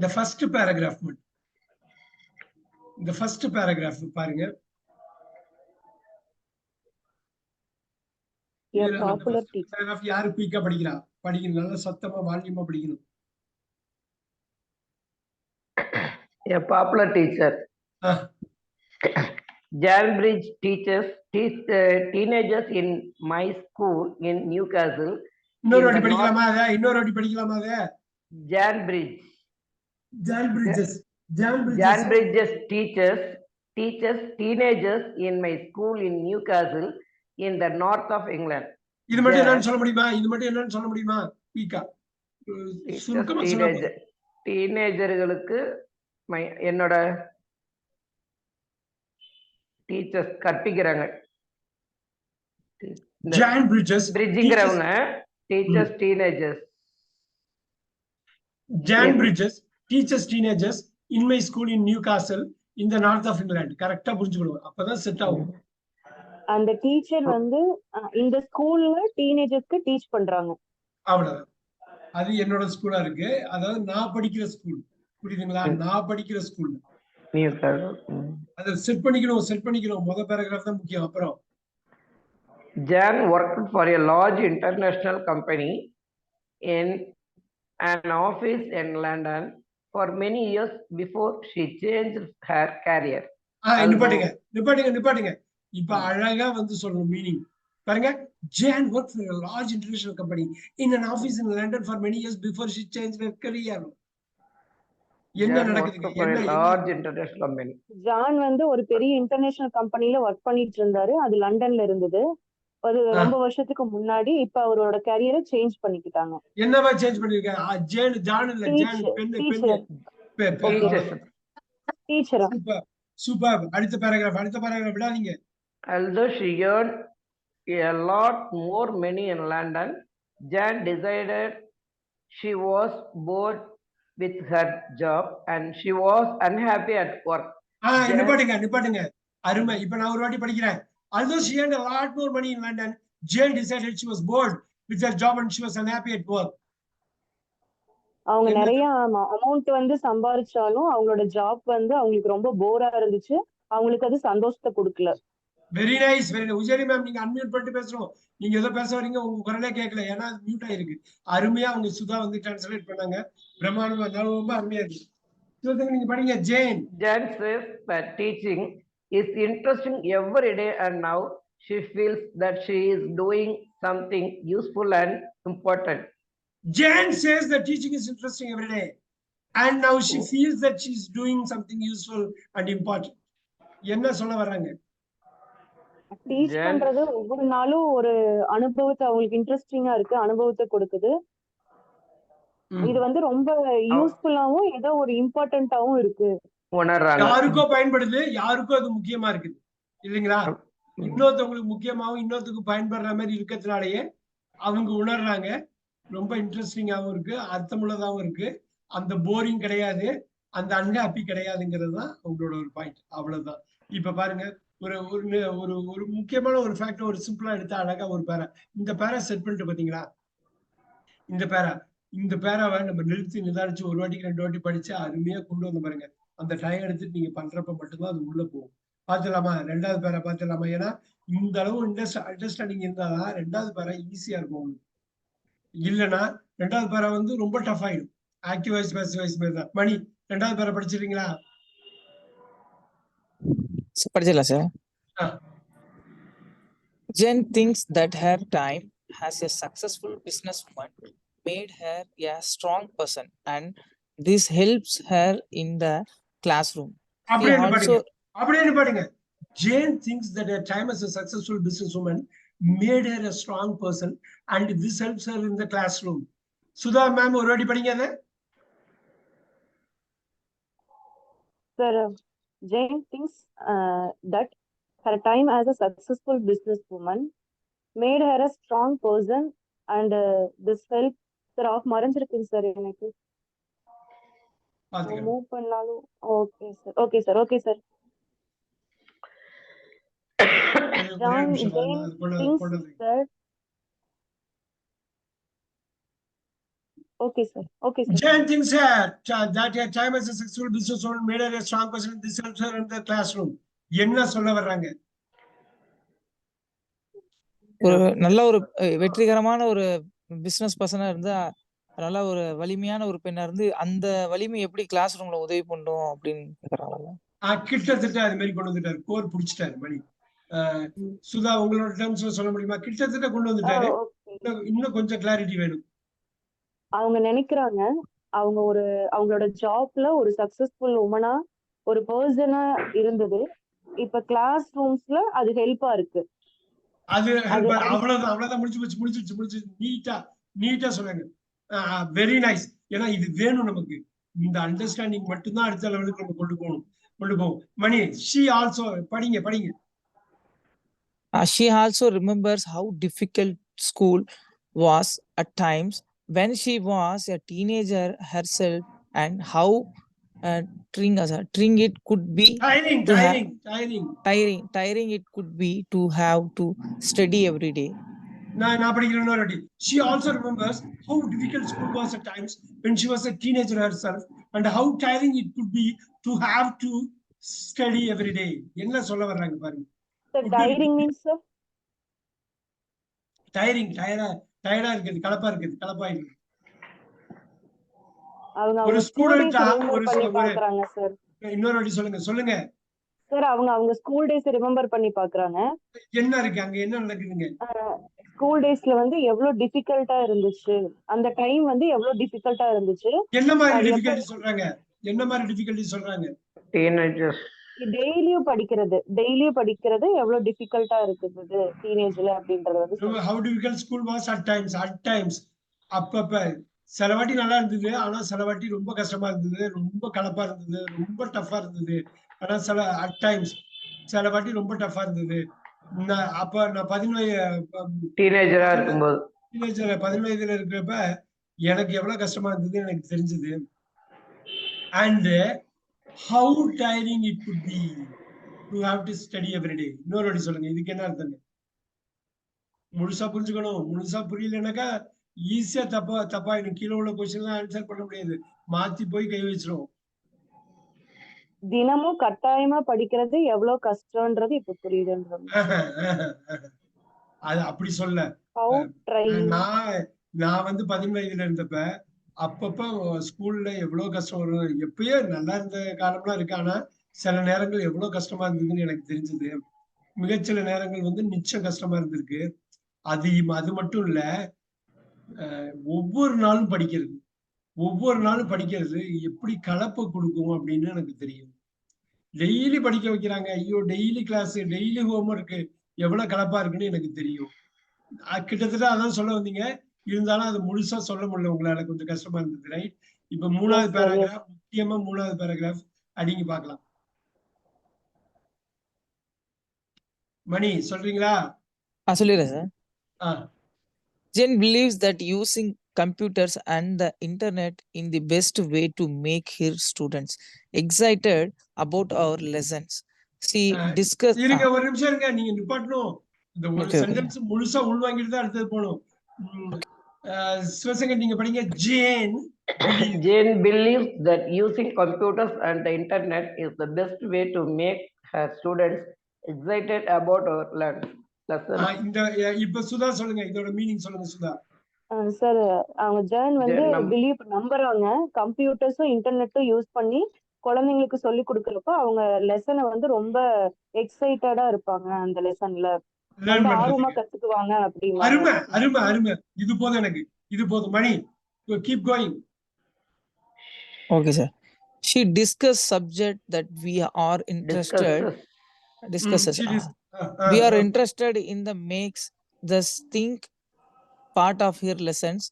The first paragraph மட்டும். The first paragraph பாருங்க. Popular teacher. paragraph யாரு குயிக்கா படிக்கிறா? படிக்கணும், நல்லா சத்தமா வால்யூமா படிக்கணும். A popular teacher. Janbridge teaches teenagers in my school in Newcastle. இன்னொரு வாட்டி படிக்கலாமா அத? இன்னொரு வாட்டி படிக்கலாமா அத? Janbridge teaches teenagers in my school in Newcastle in the north of England. இது மட்டும் என்னன்னு சொல்ல முடியுமா? இது மட்டும் என்னன்னு சொல்ல முடியுமா? குயிக்கா சுருக்கமா சொல்லுங்க. டீனேஜர்களுக்கு என்னோட டீச்சர்ஸ் கற்பிக்கிறாங்க. பிரிட்ஜிங்கிறவங்க teachers teenagers. Janbridge teaches teenagers in my school in Newcastle in the north of England. கரெக்ட்டா புரிஞ்சுக்கணும். அப்பதான் செட் ஆகும். அந்த டீச்சர் வந்து இந்த ஸ்கூல்ல டீனேஜர்ஸ்க்கு டீச் பண்றாங்க. அவ்வளவுதான். அது என்னோட ஸ்கூலா இருக்கு. அதாவது நான் படிக்கிற ஸ்கூல். புரியுதுங்களா? நான் படிக்கிற ஸ்கூல். அத செட் பண்ணிக்கணும். முத paragraph தான் முக்கியம். அப்புறம் Jan worked for a large international company in an office in London for many years before she changed her career. நிப்பாட்டுங்க. இப்ப அழகா வந்து சொல்லணும் மீனிங். பாருங்க, Jan worked for a large international company in an office in London for many years before she changed her career. என்ன நடக்குது? large international company. John வந்து ஒரு பெரிய இன்டர்நேஷனல் கம்பெனில ஒர்க் பண்ணிட்டு இருந்தாரு. அது லண்டன்ல இருந்தது. அது ரொம்ப வருஷத்துக்கு முன்னாடி. இப்ப அவரோட கரியரை சேஞ்ச் பண்ணிக்கிட்டாங்க. என்னவா சேஞ்ச் பண்ணிருக்காங்க? ஜான் இல்ல, ஜான் டீச்சரா. சூப்பர். அடுத்த paragraph விடாதீங்க. Although she earned a lot more money in London, Jan decided she was bored with her job and she was unhappy at work. நிப்பாட்டுங்க. அருமை. இப்ப நான் ஒரு வாட்டி படிக்கிறேன். Although she earned a lot more money in London, Jan decided she was bored with her job and she was unhappy at work. அவங்க நிறைய amount வந்து சம்பாதிச்சாலும் அவங்களோட ஜாப் வந்து அவங்களுக்கு ரொம்ப போரா இருந்துச்சு. அவங்களுக்கு அது சந்தோஷத்தை கொடுக்கல. Very nice. உஜயரி மேம், நீங்க அன்மியூட் பண்ணிட்டு பேசணும். நீங்க ஏதோ பேச வரீங்க, உங்க குரலே கேட்கல, ஏன்னா அது மியூட் ஆயிருக்கு. அருமையா அவங்க சுதா வந்து டிரான்ஸ்லேட் பண்ணாங்க. பிரம்மாண்டமா ரொம்ப அருமையா இருக்கு. நீங்க படிங்க. Jan says that teaching is interesting every day and now she feels that she is doing something useful and important. Jan says that teaching is interesting every day and now she feels that she is doing something useful and important. என்ன சொல்ல வர்றாங்க? Teach பண்றது ஒவ்வொரு நாளும் ஒரு அனுபவத்தை, அவங்களுக்கு இன்ட்ரெஸ்டிங்கா இருக்கு, அனுபவத்தை கொடுக்குது. இது வந்து ரொம்ப யூஸ்ஃபுல்லாவும் ஏதோ ஒரு இம்பார்ட்டன்ட்டாவும் இருக்கு. யாருக்கோ பயன்படுது, யாருக்கோ அது முக்கியமா இருக்குது இல்லைங்களா? இன்னொருத்தவங்களுக்கு முக்கியமாவும் இன்னொருத்தருக்கு பயன்படுற மாதிரி இருக்கிறதுனாலயே அவங்க உணர்றாங்க. ரொம்ப இன்ட்ரெஸ்டிங்காவும் இருக்கு, அர்த்தமுள்ளதாவும் இருக்கு. அந்த போரிங் கிடையாது, அந்த அன்ஹாப்பி கிடையாதுங்கிறது தான் உங்களோட ஒரு பாயிண்ட். அவ்வளவுதான். இப்ப பாருங்க, ஒரு ஒரு ஒரு முக்கியமான ஒரு ஃபேக்டர் ஒரு சிம்பிளா எடுத்தா அழகா ஒரு பேரா. இந்த பேரா செட் பண்ணிட்டு பாத்தீங்களா? இந்த பேராவை நம்ம நிறுத்தி நிதானிச்சு ஒரு வாட்டிக்கு 2 வாட்டி படிச்சு அருமையா கொண்டு வந்து பாருங்க. அந்த டைம் எடுத்துட்டு நீங்க பண்றப்ப மட்டும்தான் அது உள்ள போகும். பாத்துலாமா? 2வது பேரா பாத்துலாமா? ஏன்னா இந்த அளவு அண்டர்ஸ்டாண்டிங் இருந்தாதான் 2வது பேரா ஈஸியா இருக்கும் உங்களுக்கு. இல்லைன்னா 2வது பேரா வந்து ரொம்ப டஃப் ஆயிடும். ஆக்டிவ் வாய்ஸ் பாசிவ் வாய்ஸ் மாதிரி தான். மணி, 2வது பேரா படிச்சிருக்கீங்களா? படிச்சிடலாம் sir. Jen thinks that her time as a successful businesswoman made her a strong person and this helps her in the classroom. அப்படியே பாருங்க. Jane thinks that her time as a successful businesswoman made her a strong person and this helps her in the classroom. Sudha ma'am ஒரு வாட்டி படிங்க அத. Sir, Jane thinks that her time as a successful businesswoman made her a strong person and this helps. Sir, off மறந்துருக்கு sir எனக்கு. Move பண்ணாலும் okay sir. Jane thinks that Okay, sir. Okay, sir. Jan thinks that her time as a successful businesswoman made her a strong person. This helps her in the classroom. என்ன சொல்ல வர்றாங்க? ஒரு நல்ல ஒரு வெற்றிகரமான ஒரு பிசினஸ் பர்சனா இருந்து நல்ல ஒரு வலிமையான ஒரு பெண்ணா இருந்து அந்த வலிமை எப்படி கிளாஸ் ரூம்ல உதவி பண்ணும் அப்படின்னு கேக்குறாங்க. கிட்டத்தட்ட அது மாதிரி கொண்டு வந்துட்டாரு. கோர் புடிச்சிட்டாரு மணி. சுதா உங்களோட டேர்ம்ஸ்ல சொல்ல முடியுமா? கிட்டத்தட்ட கொண்டு வந்துட்டாரு. Okay. இன்னும் கொஞ்சம் கிளாரிட்டி வேணும். அவங்க நினைக்கிறாங்க அவங்களோட ஜாப்ல ஒரு சக்சஸ்ஃபுல் உமனா ஒரு பர்சனா இருந்தது. இப்ப கிளாஸ் ரூம்ஸ்ல அது ஹெல்ப்பா இருக்கு. அது அவ்வளவுதான் முடிச்சு நீட்டா சொல்லுங்க. Very nice. ஏன்னா இது வேணும் நமக்கு. இந்த அண்டர்ஸ்டாண்டிங் மட்டும்தான் அடுத்த லெவலுக்கு நம்ம கொண்டு போவோம். மணி she also படிங்க. She also remembers how difficult school was at times when she was a teenager herself and how tiring it could be tiring it could be to have to study every day. நான் படிக்கிறேன் இன்னொரு வாட்டி. She also remembers how difficult school was at times when she was a teenager herself and how tiring it could be to have to study every day. என்ன சொல்ல வர்றாங்க பாருங்க. Sir, tiring means sir? டயர்டா இருக்குது, கலப்பா இருக்குது. அவங்க ஸ்டூடெண்டா பண்ணி பாக்குறாங்க சார். இன்னொரு வாட்டி சொல்லுங்க. சார் அவங்க ஸ்கூல் டேஸ் ரிமெம்பர் பண்ணி பாக்குறாங்க. என்ன இருக்கு அங்க, என்ன நடக்குதுங்க? ஸ்கூல் டேஸ்ல வந்து எவ்வளவு டிஃபிகல்ட்டா இருந்துச்சு, அந்த டைம் வந்து எவ்வளவு டிஃபிகல்ட்டா இருந்துச்சு. என்ன மாதிரி டிஃபிகல்ட்டி சொல்றாங்க? டீனேஜர்ஸ் டெய்லியும் படிக்கிறது எவ்வளவு டிஃபிகல்ட்டா இருக்குது டீனேஜ்ல அப்படின்றது வந்து. how difficult school was at times அப்பப்ப சில வாட்டி நல்லா இருந்தது, ஆனா சில வாட்டி ரொம்ப கஷ்டமா இருந்தது, ரொம்ப கலப்பா இருந்தது, ரொம்ப டஃபா இருந்தது. ஆனா at times சில வாட்டி ரொம்ப டஃபா இருந்தது. அப்ப நான் 15 டீனேஜரா இருக்கும்போது 15 வயதுல இருக்கிறப்ப எனக்கு எவ்வளவு கஷ்டமா இருந்தது எனக்கு தெரிஞ்சது. and how tiring it could be to have to study every day. இன்னொரு வாட்டி சொல்லுங்க, இதுக்கு என்ன அர்த்தம்? முழுசா புரிஞ்சுக்கணும். முழுசா புரியலனாக்கா ஈஸியா தப்பா கீழே உள்ள கொஸ்டின் எல்லாம் ஆன்சர் பண்ண முடியாது, மாத்தி போய் கை வச்சிரும். தினமும் கட்டாயமா படிக்கிறது எவ்வளவு கஷ்டம்ன்றது இப்ப புரியுதுன்றது. அது அப்படி சொல்ல. நான் வந்து 15 வயதுல இருந்தப்ப அப்பப்ப ஸ்கூல்ல எவ்வளவு கஷ்டம் வரும். எப்பயோ நல்லா இருந்த காலம்லாம் இருக்கு, ஆனா சில நேரங்கள் எவ்வளவு கஷ்டமா இருந்ததுன்னு எனக்கு தெரிஞ்சது. மிகச்சில நேரங்கள் வந்து நிச்சயம் கஷ்டமா இருந்திருக்கு. அது மட்டும் இல்ல, ஒவ்வொரு நாளும் படிக்கிறது எப்படி கலப்பை கொடுக்கும் அப்படின்னு எனக்கு தெரியும். டெய்லி படிக்க வைக்கிறாங்க, ஐயோ டெய்லி கிளாஸ், டெய்லி ஹோம்ஒர்க், எவ்வளவு கலப்பா இருக்குன்னு எனக்கு தெரியும். கிட்டத்தட்ட அதான் சொல்ல வந்தீங்க. இருந்தாலும் அது முழுசா சொல்ல முடியல உங்களால, கொஞ்சம் கஷ்டமா இருந்தது. ரைட். இப்ப 3வது பேராகிராஃப், முக்கியமா 3வது பேராகிராஃப் அடிங்க பார்க்கலாம். மணி சொல்றீங்களா? சொல்லிடுறேன் sir. Jen believes that using computers and the internet in the best way to make her students excited about our lessons. She discussed. இருங்க ஒரு நிமிஷம் இருங்க, நீங்க நிப்பாட்டணும். இந்த ஒரு சென்டென்ஸ் முழுசா உள்வாங்கிட்டு தான் அடுத்தது போகணும். சிவசங்கர் நீங்க படிங்க. Jane believes that using computers and the internet is the best way to make her students excited about our lessons. இப்ப சுதா சொல்லுங்க, இதோட மீனிங் சொல்லுங்க சுதா. சார் அவங்க ஜேன் வந்து பிலீவ் நம்புறாங்க, கம்ப்யூட்டர்ஸும் இன்டர்நெட்டும் யூஸ் பண்ணி குழந்தைங்களுக்கு சொல்லி கொடுக்கறப்ப அவங்க லெசனை வந்து ரொம்ப எக்ஸைட்டடா இருப்பாங்க, அந்த லெசன்ல ஆர்வமா கத்துக்குவாங்க அப்படின்னு. அருமை. இது போதும் எனக்கு, இது போதும். மணி keep going. Okay sir. She discussed subject that we are interested. We are interested in the makes the think part of her lessons.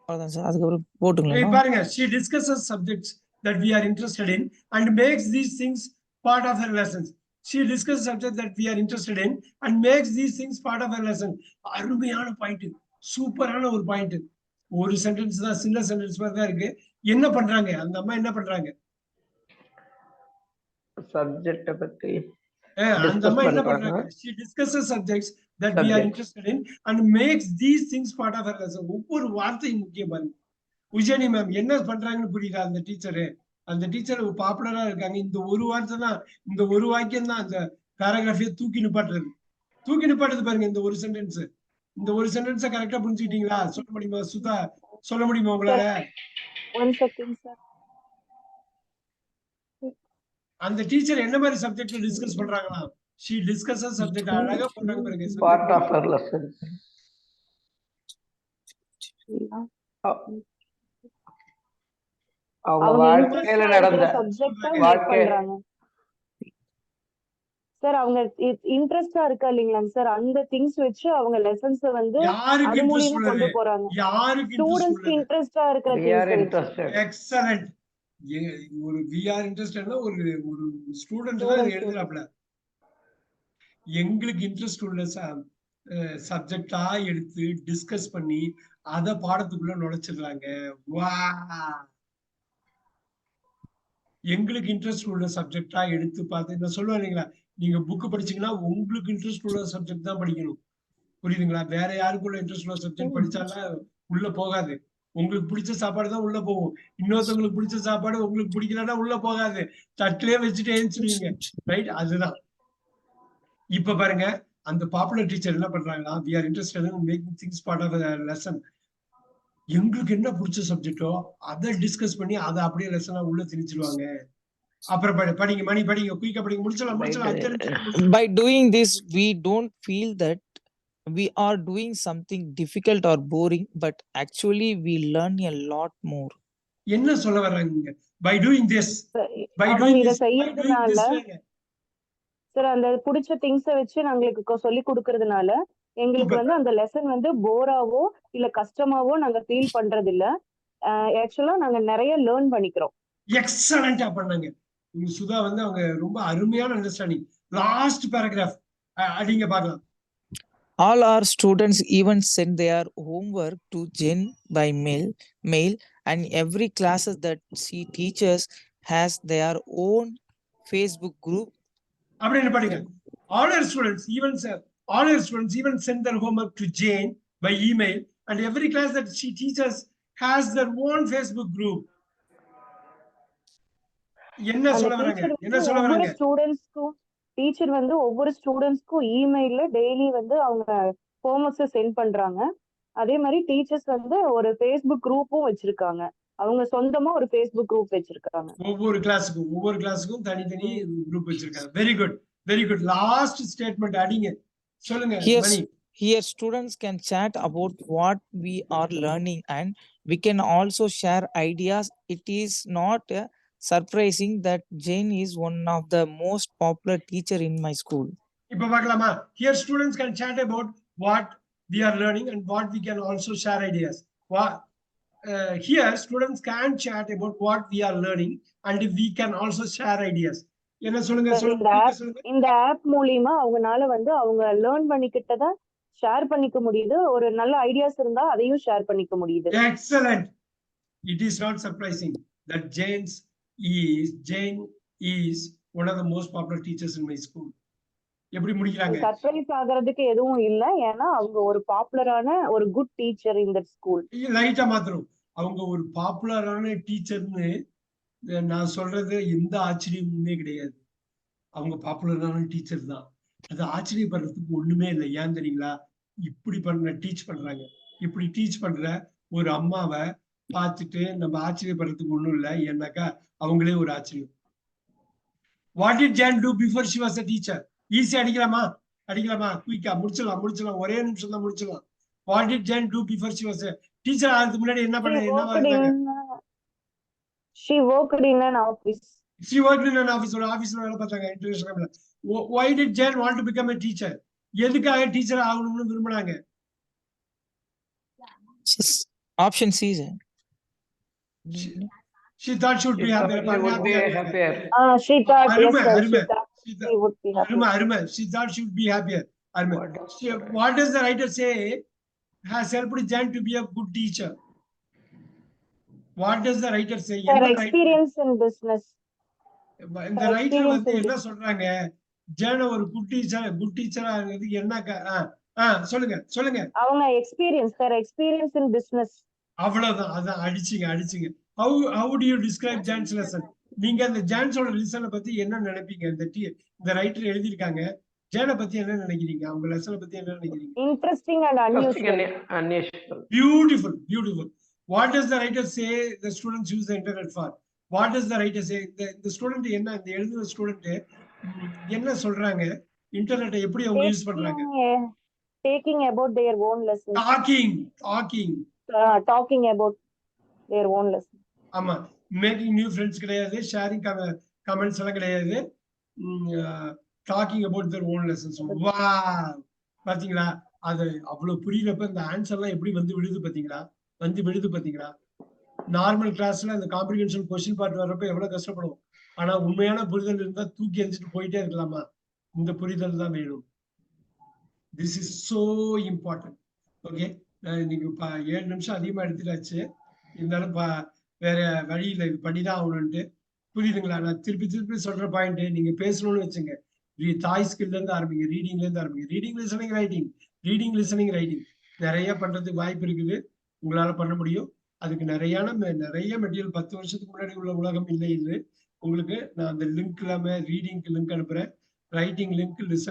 அதுக்கு ஒரு போட்டுங்களா பாருங்க. She discusses subjects that we are interested in and makes these things part of her lessons. She discusses subjects that we are interested in and makes these things part of her lesson. அருமையான point, சூப்பரான ஒரு point. ஒரு sentence தான், சின்ன sentence மாதிரி தான் இருக்கு. என்ன பண்றாங்க அந்த அம்மா? என்ன பண்றாங்க? சப்ஜெக்ட்ட பத்தி அந்த அம்மா என்ன பண்றாங்க? She discusses subjects that we are interested in and makes these things part of her lesson. ஒவ்வொரு வார்த்தையும் முக்கியம் பாருங்க. உஜயனி மேம் என்ன பண்றாங்கன்னு புரியுதா? அந்த டீச்சர் பாப்புலரா இருக்காங்க. இந்த ஒரு வார்த்தை தான், இந்த ஒரு வாக்கியம் தான் அந்த பேராகிராஃபையே தூக்கி நிப்பாட்டுறது பாருங்க. இந்த ஒரு சென்டென்ஸ கரெக்டா புரிஞ்சுக்கிட்டீங்களா? சொல்ல முடியுமா சுதா? சொல்ல முடியுமா உங்களால? One second, sir. அந்த டீச்சர் என்ன மாதிரி சப்ஜெக்ட் டிஸ்கஸ் பண்றாங்களா? she discusses subject அழகா போட்டாங்க பாருங்க. Part of her lesson. அவங்க வாழ்க்கையில நடந்த வாழ்க்கை சார் அவங்க இன்ட்ரெஸ்டா இருக்கா இல்லீங்களா சார், அந்த திங்ஸ் வச்சு அவங்க லெசன்ஸ் வந்து யாருக்கு இன்ட்ரெஸ்ட் கொண்டு போறாங்க. யாருக்கு ஸ்டூடண்ட்ஸ்க்கு இன்ட்ரெஸ்டா இருக்கிற திங்ஸ். எக்ஸலென்ட். ஒரு we are interested ஒரு ஸ்டூடண்ட் தான் எழுதுறாப்ல. எங்களுக்கு இன்ட்ரெஸ்ட் உள்ள சப்ஜெக்டா எடுத்து டிஸ்கஸ் பண்ணி அத பாடத்துக்குள்ள நுழைச்சிடுறாங்க. வா, எங்களுக்கு இன்ட்ரெஸ்ட் உள்ள சப்ஜெக்டா எடுத்து பார்த்து நான் சொல்லுவேன் இல்லைங்களா, நீங்க புக் படிச்சீங்கன்னா உங்களுக்கு இன்ட்ரெஸ்ட் உள்ள சப்ஜெக்ட் தான் படிக்கணும். புரியுதுங்களா? வேற யாருக்குள்ள இன்ட்ரெஸ்ட் உள்ள சப்ஜெக்ட் படிச்சாலும் உள்ள போகாது. உங்களுக்கு பிடிச்ச சாப்பாடு தான் உள்ள போகும். இன்னொருத்தவங்களுக்கு பிடிச்ச சாப்பாடு உங்களுக்கு பிடிக்கலன்னா உள்ள போகாது. தட்டிலே வச்சுட்டு ஏஞ்சிடுவீங்க. ரைட்? அதுதான். இப்ப பாருங்க, அந்த பாப்புலர் டீச்சர் என்ன பண்றாங்கன்னா, we are interested in making things part of a lesson. எங்களுக்கு என்ன பிடிச்ச சப்ஜெக்டோ அதை டிஸ்கஸ் பண்ணி அதை அப்படியே லெசனா உள்ள திணிச்சிருவாங்க. அப்புறம் படிங்க மணி, படிங்க குயிக்கா படிங்க, முடிச்சலாம். By doing this, we don't feel that we are doing something difficult or boring, but actually we learn a lot more. என்ன சொல்ல வர்றாங்க? by doing this செய்யறதுனால சார், அந்த பிடிச்ச திங்ஸ் வச்சு நாங்களுக்கு சொல்லி கொடுக்கறதுனால எங்களுக்கு வந்து அந்த லெசன் வந்து போராவோ இல்ல கஷ்டமாவோ நாங்க ஃபீல் பண்றது இல்ல. ஆக்சுவலா நாங்க நிறைய லேர்ன் பண்ணிக்கிறோம். எக்ஸலென்ட்டா பண்ணாங்க சுதா. வந்து அவங்க ரொம்ப அருமையான அண்டர்ஸ்டாண்டிங். லாஸ்ட் பேராகிராஃப் அடிங்க பார்க்கலாம். All our students even send their homework to Jen by mail, and every classes that she teaches has their own Facebook group. அப்படின்னு படிங்க. All our students even send their homework to Jane by email, and every class that she teaches has their own Facebook group. என்ன சொல்ல வராங்க? ஸ்டூடண்ட்ஸ்க்கும் teacher வந்து ஒவ்வொரு ஸ்டூடண்ட்ஸ்க்கும் இமெயில்ல daily வந்து அவங்க ஹோம்வொர்க்ஸ் send பண்றாங்க. அதே மாதிரி டீச்சர்ஸ் வந்து ஒரு ஃபேஸ்புக் குரூப்பும் வச்சிருக்காங்க. அவங்க சொந்தமா ஒரு ஃபேஸ்புக் குரூப் வச்சிருக்காங்க. ஒவ்வொரு கிளாஸுக்கும் தனித்தனி குரூப் வச்சிருக்காங்க. Very good. லாஸ்ட் ஸ்டேட்மெண்ட் அடிங்க, சொல்லுங்க மணி. Here students can chat about what we are learning, and we can also share ideas. It is not surprising that Jane is one of the most popular teacher in my school. இப்ப பார்க்கலாமா? Here students can chat about what we are learning and what we can also share ideas. Here students can chat about what we are learning and we can also share ideas. என்ன சொல்லுங்க? இந்த app மூலமா அவங்கனால வந்து அவங்க learn பண்ணிக்கிட்டத share பண்ணிக்க முடியுது. ஒரு நல்ல ஐடியாஸ் இருந்தா அதையும் ஷேர் பண்ணிக்க முடியுது. Excellent. It is not surprising that Jane is one of the most popular teachers in my school. எப்படி முடிக்கிறாங்க? சர்ப்ரைஸ் ஆகிறதுக்கு எதுவும் இல்ல, ஏன்னா அவங்க ஒரு பாப்புலரான ஒரு குட் டீச்சர் இந்த ஸ்கூல். லைட்டா மாத்திரம் அவங்க ஒரு பாப்புலரான டீச்சர்னு நான் சொல்றது எந்த ஆச்சரியமுமே கிடையாது. அவங்க பாப்புலரான டீச்சர் தான். அது ஆச்சரியப்படுறதுக்கு ஒண்ணுமே இல்லை. ஏன் தெரியுங்களா? இப்படி டீச் பண்றாங்க. இப்படி டீச் பண்ற ஒரு அம்மாவை பார்த்துட்டு நம்ம ஆச்சரியப்படுறதுக்கு ஒண்ணும் இல்லை. ஏன்னாக்கா அவங்களே ஒரு ஆச்சரியம். What did Jan do before she was a teacher? Easy அடிக்கலாமா? குயிக்கா முடிச்சலாம். ஒரே நிமிஷம் தான் முடிச்சலாம். What did Jan do before she was a teacher? அதுக்கு முன்னாடி என்ன பண்ணாங்க? She worked in an office. ஒரு ஆபீஸ்ல வேலை பார்த்தாங்க. International. Why did Jan want to become a teacher? எதுக்காக டீச்சர் ஆகணும்னு விரும்பினாங்க? Option C. She thought she would be happier. She thought she would be happier. She thought she would be happier. What does the writer say has helped Jan to be a good teacher? What does the writer say? Her experience in business. இந்த writer வந்து என்ன சொல்றாங்க? John ஒரு good டீச்சரா இருக்கிறதுக்கு என்ன சொல்லுங்க. அவங்க எக்ஸ்பீரியன்ஸ் in business. அவ்வளவுதான், அதான் அடிச்சிங்க. How do you describe John's lesson? நீங்க அந்த ஜான்ஸோட லெசனை பத்தி என்ன நினைப்பீங்க? இந்த ரைட்டர் எழுதியிருக்காங்க, ஜேனை பத்தி என்ன நினைக்கிறீங்க? அவங்க லெசனை பத்தி என்ன நினைக்கிறீங்க? Interesting and unusual. Unusual. Beautiful. What does the writer say the students use the internet for? What does the writer say? இந்த ஸ்டூடெண்ட் என்ன, இந்த எழுதுற ஸ்டூடெண்ட் என்ன சொல்றாங்க, இன்டர்நெட்டை எப்படி அவங்க யூஸ் பண்றாங்க? Taking about their own lessons. Talking about their own lessons. ஆமா, மேக்கிங் நியூ ஃப்ரெண்ட்ஸ் கிடையாது, ஷேரிங் கமெண்ட்ஸ் எல்லாம் கிடையாது, talking about their own lessons. வா, பாத்தீங்களா? அது அவ்வளவு புரியலப்ப இந்த ஆன்சர் எல்லாம் எப்படி வந்து விழுது பாத்தீங்களா? நார்மல் கிளாஸ்ல அந்த காம்ப்ரிஹென்ஷன் கொஸ்டின் பார்ட் வர்றப்ப எவ்வளவு கஷ்டப்படுவோம். ஆனா உண்மையான புரிதல் இருந்தா தூக்கி எரிஞ்சிட்டு போயிட்டே இருக்கலாமா? இந்த புரிதல் தான் வேணும். This is so important. Okay, நீங்க 7 நிமிஷம் அதிகமா எடுத்துட்டாச்சு, இருந்தாலும் வேற வழியில இது பண்ணிதான் ஆகணும்ட்டு. புரியுதுங்களா? நான் திருப்பி சொல்ற பாயிண்ட், நீங்க பேசணும்னு வச்சுங்க, தாய் ஸ்கில்ல இருந்து ஆரம்பிங்க, ரீடிங்ல இருந்து ஆரம்பிங்க. ரீடிங் லிசனிங் ரைட்டிங் நிறைய பண்றதுக்கு வாய்ப்பு இருக்குது, உங்களால பண்ண முடியும். அதுக்கு நிறைய மெட்டீரியல் 10 வருஷத்துக்கு முன்னாடி உள்ள உலகம் இல்லை இது. உங்களுக்கு நான் அந்த லிங்க் இல்லாம ரீடிங்க்கு லிங்க் அனுப்புறேன், ரைட்டிங் லிங்க், லிசனிங்